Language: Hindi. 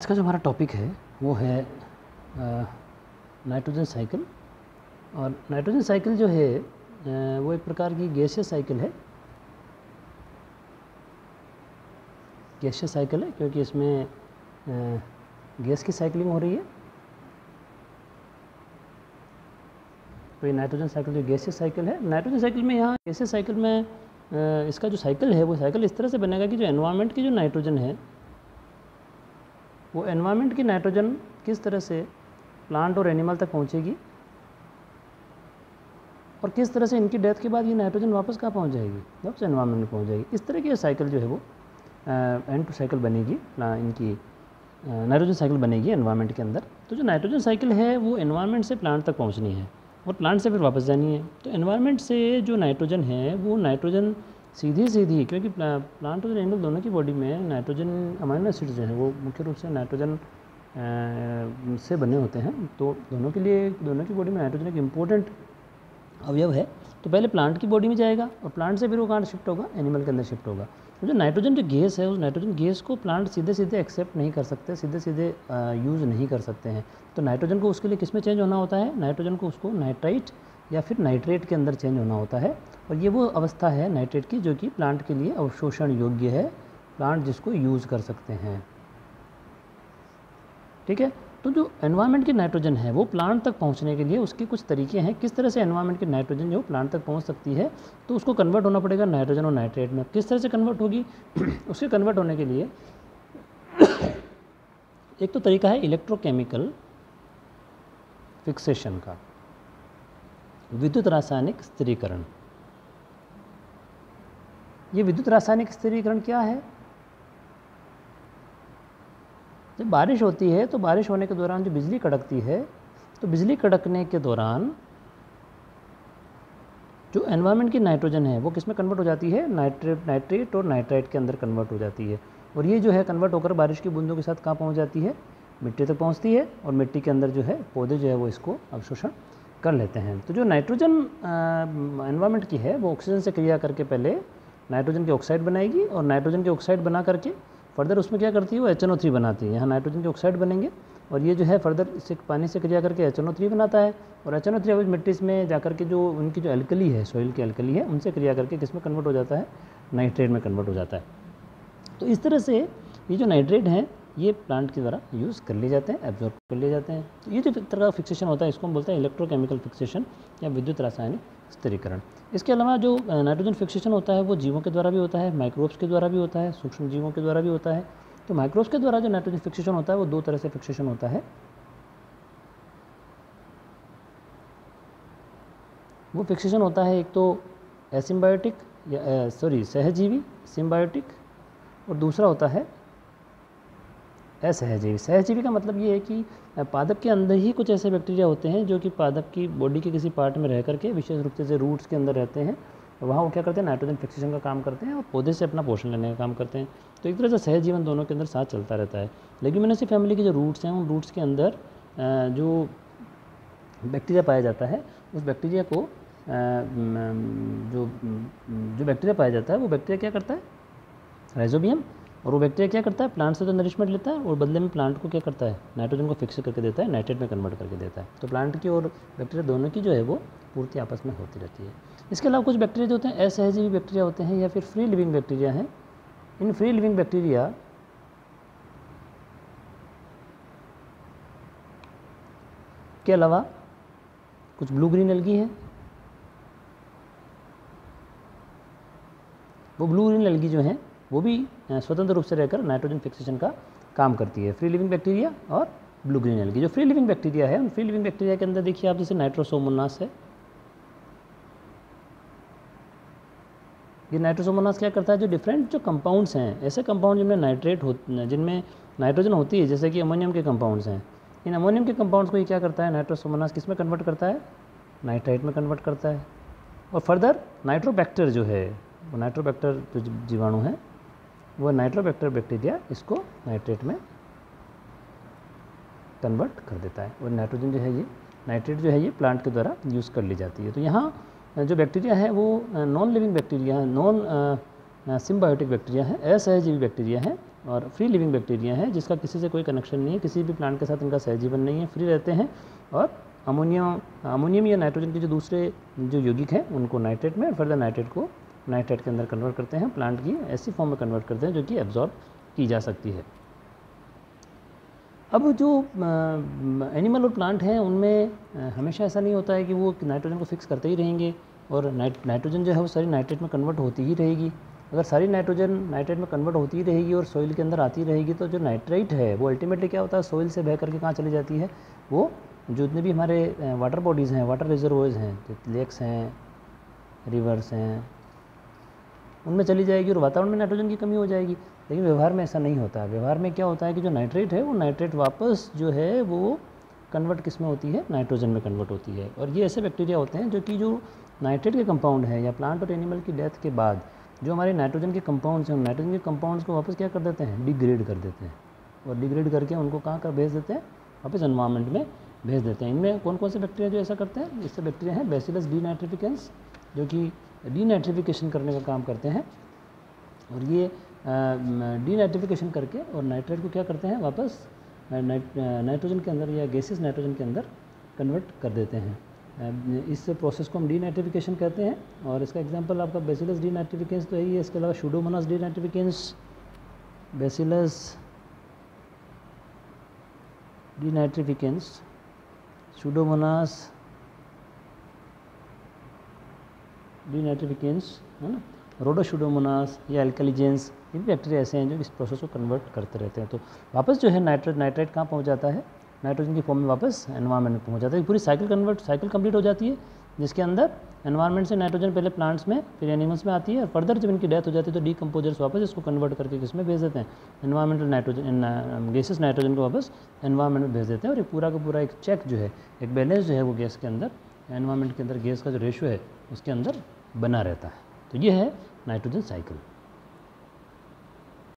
आज का जो हमारा टॉपिक है वो है नाइट्रोजन साइकिल। और नाइट्रोजन साइकिल जो है वो एक प्रकार की गैसीय साइकिल है। गैसीय साइकिल है क्योंकि इसमें गैस की साइकिलिंग हो रही है। तो ये नाइट्रोजन साइकिल जो गैसीय साइकिल है, नाइट्रोजन साइकिल में यहाँ गैसीय साइकिल में इसका जो साइकिल है वो साइकिल इस तरह से बनेगा कि जो एनवायरनमेंट की जो नाइट्रोजन है वो एनवायरनमेंट की नाइट्रोजन किस तरह से प्लांट और एनिमल तक पहुँचेगी और किस तरह से इनकी डेथ के बाद ये नाइट्रोजन वापस कहाँ पहुँच जाएगी, वापस एनवायरनमेंट में पहुँच जाएगी। इस तरह की साइकिल जो है वो एन टू साइकिल बनेगी, इनकी नाइट्रोजन साइकिल बनेगी एनवायरनमेंट के अंदर। तो जो नाइट्रोजन साइकिल है वो एनवायरनमेंट से प्लांट तक पहुँचनी है और प्लांट से फिर वापस जानी है। तो एनवायरनमेंट से जो नाइट्रोजन है वो नाइट्रोजन सीधी क्योंकि प्लांट और एनिमल दोनों की बॉडी में नाइट्रोजन अमाइनो एसिड जो है वो मुख्य रूप से नाइट्रोजन से बने होते हैं। तो दोनों की बॉडी में नाइट्रोजन एक इम्पोर्टेंट अवयव है। तो पहले प्लांट की बॉडी में जाएगा और प्लांट से फिर वो कहाँ शिफ्ट होगा, एनिमल के अंदर शिफ्ट होगा। तो जो नाइट्रोजन जो गैस है उस नाइट्रोजन गैस को प्लांट सीधे एक्सेप्ट नहीं कर सकते, सीधे यूज़ नहीं कर सकते हैं। तो नाइट्रोजन को उसके लिए किस में चेंज होना होता है, नाइट्रोजन को उसको नाइट्राइट या फिर नाइट्रेट के अंदर चेंज होना होता है। और ये वो अवस्था है नाइट्रेट की जो कि प्लांट के लिए अवशोषण योग्य है, प्लांट जिसको यूज़ कर सकते हैं। ठीक है। तो जो एनवायरनमेंट की नाइट्रोजन है वो प्लांट तक पहुंचने के लिए उसके कुछ तरीके हैं, किस तरह से एनवायरनमेंट की नाइट्रोजन जो प्लांट तक पहुंच सकती है। तो उसको कन्वर्ट होना पड़ेगा नाइट्रोजन और नाइट्रेट में। किस तरह से कन्वर्ट होगी उसके कन्वर्ट होने के लिए एक तो तरीका है इलेक्ट्रोकेमिकल फिक्सेशन का, विद्युत रासायनिक स्थिरीकरण। ये विद्युत रासायनिक स्थिरीकरण क्या है? जब बारिश होती है तो बारिश होने के दौरान जो बिजली कड़कती है, तो बिजली कड़कने के दौरान जो एनवायरनमेंट की नाइट्रोजन है वो किस में कन्वर्ट हो जाती है, नाइट्रेट और नाइट्राइट के अंदर कन्वर्ट हो जाती है। और ये जो है कन्वर्ट होकर बारिश की बूंदों के साथ कहाँ पहुँच जाती है, मिट्टी तक पहुँचती है। और मिट्टी के अंदर जो है पौधे जो है वो इसको अवशोषण कर लेते हैं। तो जो नाइट्रोजन एनवायरनमेंट की है वो ऑक्सीजन से क्रिया करके पहले नाइट्रोजन के ऑक्साइड बनाएगी और नाइट्रोजन के ऑक्साइड बना करके फर्दर उसमें क्या करती है, वो HNO3 बनाती है। यहाँ नाइट्रोजन के ऑक्साइड बनेंगे और ये जो है फर्दर इससे पानी से क्रिया करके HNO3 बनाता है। और HNO3 अब मिट्टी में जाकर के जो उनकी जो एल्कली है, सॉइल की एल्कली है, उनसे क्रिया करके किस में कन्वर्ट हो जाता है, नाइट्रेट में कन्वर्ट हो जाता है। तो इस तरह से ये जो नाइट्रेट हैं ये प्लांट के द्वारा यूज़ कर लिए जाते हैं, एब्जॉर्ब कर लिए जाते हैं। तो ये जो तरह का फिक्सेशन होता है इसको हम बोलते हैं इलेक्ट्रोकेमिकल फिक्सेशन या विद्युत रासायनिक स्थिरीकरण। इसके अलावा जो नाइट्रोजन फिक्सेशन होता है वो जीवों के द्वारा भी होता है, माइक्रोब्स के द्वारा भी होता है, सूक्ष्म जीवों के द्वारा भी होता है। तो माइक्रोब्स के द्वारा जो नाइट्रोजन फिक्सेशन होता है वो दो तरह से फिक्सेशन होता है। वो फिक्सेशन होता है एक तो एसिम्बायोटिक या सहजीवी सिम्बायोटिक, और दूसरा होता है असहजीवी। सहजीवी का मतलब ये है कि पादप के अंदर ही कुछ ऐसे बैक्टीरिया होते हैं जो कि पादप की बॉडी के किसी पार्ट में रह करके, विशेष रूप से रूट्स के अंदर रहते हैं, और वहाँ वो क्या करते हैं, नाइट्रोजन फिक्सेशन का काम करते हैं और पौधे से अपना पोषण लेने का काम करते हैं। तो एक तरह से सहजीवन दोनों के अंदर साथ चलता रहता है। लेग्यूमिनेसी फैमिली के जो रूट्स हैं उन रूट्स के अंदर जो बैक्टीरिया पाया जाता है उस बैक्टीरिया को जो बैक्टीरिया पाया जाता है वो बैक्टीरिया क्या करता है, राइजोबियम। और वो बैक्टीरिया क्या करता है, प्लांट से तो नरिशमेंट लेता है और बदले में प्लांट को क्या करता है, नाइट्रोजन को फिक्स करके देता है, नाइट्रेट में कन्वर्ट करके देता है। तो प्लांट की और बैक्टीरिया दोनों की जो है वो पूर्ति आपस में होती रहती है। इसके अलावा कुछ बैक्टीरिया जो होते हैं असहजीवी बैक्टीरिया होते हैं या फिर फ्री लिविंग बैक्टीरिया हैं। इन फ्री लिविंग बैक्टीरिया के अलावा कुछ ब्लू ग्रीन एल्गी है। वो ब्लू ग्रीन एल्गी जो हैं वो भी स्वतंत्र रूप से रहकर नाइट्रोजन फिक्सेशन का काम करती है। फ्री लिविंग बैक्टीरिया और ब्लू ग्रीन एल्गी। जो फ्री लिविंग बैक्टीरिया है उन फ्री लिविंग बैक्टीरिया के अंदर देखिए आप, जैसे नाइट्रोसोमोनास है। ये नाइट्रोसोमोनास क्या करता है, जो डिफरेंट जो कंपाउंड्स हैं, ऐसे कंपाउंड जिनमें नाइट्रोजन होती है, जैसे कि अमोनियम के कंपाउंड्स हैं, इन अमोनियम के कंपाउंड्स को ये क्या करता है, नाइट्रोसोमोनास किस में कन्वर्ट करता है, नाइट्राइट में कन्वर्ट करता है। और फर्दर नाइट्रोबैक्टर जो है, वो नाइट्रोबैक्टर जो जीवाणु है वो नाइट्रोबैक्टर बैक्टीरिया इसको नाइट्रेट में कन्वर्ट कर देता है। और नाइट्रोजन जो है ये नाइट्रेट जो है ये प्लांट के द्वारा यूज़ कर ली जाती है। तो यहाँ जो बैक्टीरिया है वो नॉन लिविंग बैक्टीरिया है, नॉन सिम्बायोटिक बैक्टीरिया है, असहजीवी बैक्टीरिया है, और फ्री लिविंग बैक्टीरिया हैं जिसका किसी से कोई कनेक्शन नहीं है, किसी भी प्लांट के साथ इनका सहजीवन नहीं है, फ्री रहते हैं। और अमोनियम या नाइट्रोजन के जो दूसरे जो यौगिक हैं उनको नाइट्रेट में और फर्दर नाइट्रेट को नाइट्रेट के अंदर कन्वर्ट करते हैं, प्लांट की ऐसी फॉर्म में कन्वर्ट करते हैं जो कि एब्जॉर्ब की जा सकती है। अब जो एनिमल और प्लांट हैं उनमें हमेशा ऐसा नहीं होता है कि वो नाइट्रोजन को फिक्स करते ही रहेंगे और नाइट्रोजन जो है वो सारी नाइट्रेट में कन्वर्ट होती ही रहेगी। अगर सारी नाइट्रोजन नाइट्रेट में कन्वर्ट होती ही रहेगी और सॉइल के अंदर आती रहेगी तो जो नाइट्रेट है वो अल्टीमेटली क्या होता है, सॉइल से बह करके कहाँ चली जाती है, वो जो जितने भी हमारे वाटर बॉडीज़ हैं, वाटर रिजर्वोयर्स हैं, लेक्स हैं, रिवर्स हैं, उनमें चली जाएगी और वातावरण में नाइट्रोजन की कमी हो जाएगी। लेकिन व्यवहार में ऐसा नहीं होता है। व्यवहार में क्या होता है कि जो नाइट्रेट है वो नाइट्रेट वापस जो है वो कन्वर्ट किस में होती है, नाइट्रोजन में कन्वर्ट होती है। और ये ऐसे बैक्टीरिया होते हैं जो कि जो नाइट्रेट के कंपाउंड है या प्लांट और एनिमल की डेथ के बाद जो हमारे नाइट्रोजन के कंपाउंड्स हैं, नाइट्रोजन के कंपाउंड्स को वापस क्या कर देते हैं, डिग्रेड कर देते हैं और डिग्रेड करके उनको कहाँ कर भेज देते हैं, वापस एनवायरनमेंट में भेज देते हैं। इनमें कौन कौन से बैक्टीरिया जो ऐसा करते हैं, इससे बैक्टीरिया हैं बैसिलस डीनाइट्रिफिकेंस जो कि डीनाइट्रिफिकेशन करने का काम करते हैं और ये डीनाइट्रिफिकेशन करके और नाइट्रेट को क्या करते हैं, वापस नाइट्रोजन के अंदर या गैसेस नाइट्रोजन के अंदर कन्वर्ट कर देते हैं। इस प्रोसेस को हम डीनाइट्रिफिकेशन कहते हैं और इसका एग्जांपल आपका बैसिलस डीनाइट्रिफिकेंस तो यही है। इसके अलावा सूडोमोनास डीनाइट्रिफिकेंस, बैसिलस डीनाइट्रिफिकेंस, सूडोमोनास डीनाइट्रिफिकेंस, है ना, रोडोशूडोमोनास या एल्कलीजेंस, ये भी बैक्टीरिया ऐसे हैं जो इस प्रोसेस को कन्वर्ट करते रहते हैं। तो वापस जो है नाइट्रेट कहाँ पहुँच जाता है, नाइट्रोजन की फॉर्म में वापस एनवायरनमेंट में पहुँच जाता है। पूरी साइकिल कंप्लीट हो जाती है जिसके अंदर एनवायरनमेंट से नाइट्रोजन पहले प्लांट्स में फिर एनिमल्स में आती है और फर्दर जब इनकी डेथ हो जाती है तो डीकम्पोजर्स वापस इसको कन्वर्ट करके किस में भेज देते हैं, एनवायरमेंटल नाइट्रोजन, गैसेस नाइट्रोजन को वापस एनवायरनमेंट में भेज देते हैं। और ये पूरा का पूरा एक चेक जो है, एक बैलेंस जो है वो गैस के अंदर, एनवायरनमेंट के अंदर गैस का जो रेशियो है उसके अंदर बना रहता है। तो ये है नाइट्रोजन साइकिल।